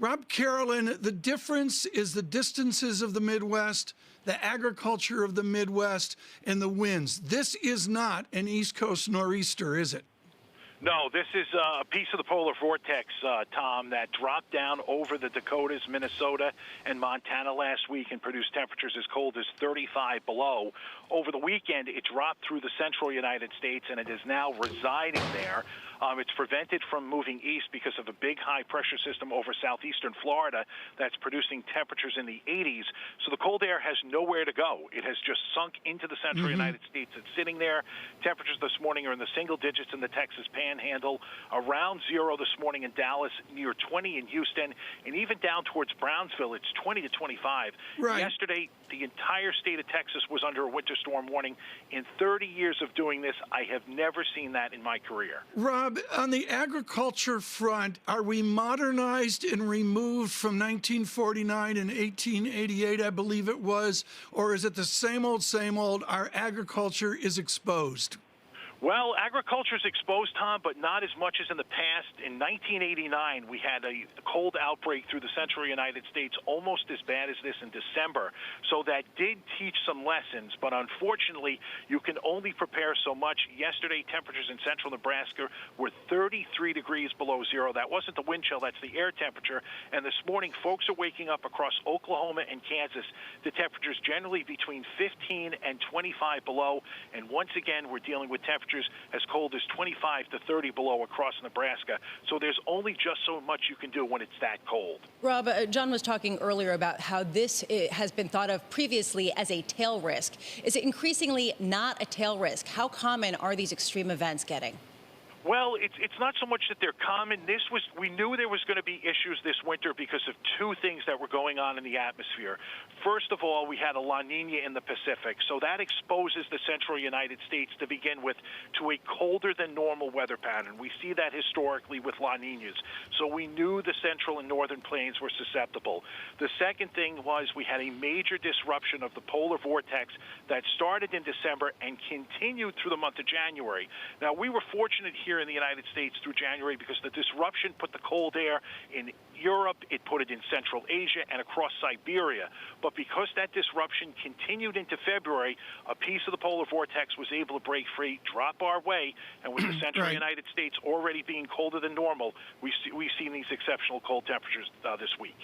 Rob Carolan, the difference is the distances of the Midwest, the agriculture of the Midwest, and the winds. This is not an East Coast nor'easter, is it? No, this is a piece of the polar vortex, Tom, that dropped down over the Dakotas, Minnesota, and Montana last week and produced temperatures as cold as 35 below. Over the weekend, it dropped through the central United States, and it is now residing there. It's prevented from moving east because of a big high-pressure system over southeastern Florida that's producing temperatures in the 80s. So the cold air has nowhere to go. It has just sunk into the central United States. It's sitting there. Temperatures this morning are in the single digits in the Texas Panhandle, around 0 this morning in Dallas, near 20 in Houston, and even down towards Brownsville, it's 20 to 25. Right. Yesterday, the entire state of Texas was under a winter storm warning. In 30 years of doing this, I have never seen that in my career. Rob, on the agriculture front, are we modernized and removed from 1949 and 1888, I believe it was, or is it the same old, our agriculture is exposed? Well, agriculture is exposed, Tom, but not as much as in the past. In 1989, we had a cold outbreak through the central United States, almost as bad as this in December. So that did teach some lessons, but unfortunately, you can only prepare so much. Yesterday, temperatures in central Nebraska were 33 degrees below zero. That wasn't the wind chill, that's the air temperature. And this morning, folks are waking up across Oklahoma and Kansas to temperatures generally between 15 and 25 below. And once again, we're dealing with temperatures as cold as 25 to 30 below across Nebraska. So there's only just so much you can do when it's that cold. Rob, John was talking earlier about how this has been thought of previously as a tail risk. Is it increasingly not a tail risk? How common are these extreme events getting? Well, it's not so much that they're common. We knew there was going to be issues this winter because of two things that were going on in the atmosphere. First of all, we had a La Nina in the Pacific, so that exposes the central United States to begin with to a colder than normal weather pattern. We see that historically with La Ninas, so we knew the central and northern plains were susceptible. The second thing was we had a major disruption of the polar vortex that started in December and continued through the month of January. Now, we were fortunate here in the United States through January because the disruption put the cold air in Europe, it put it in Central Asia and across Siberia. But because that disruption continued into February, a piece of the polar vortex was able to break free, drop our way, and with the central United States already being colder than normal, we've seen these exceptional cold temperatures this week.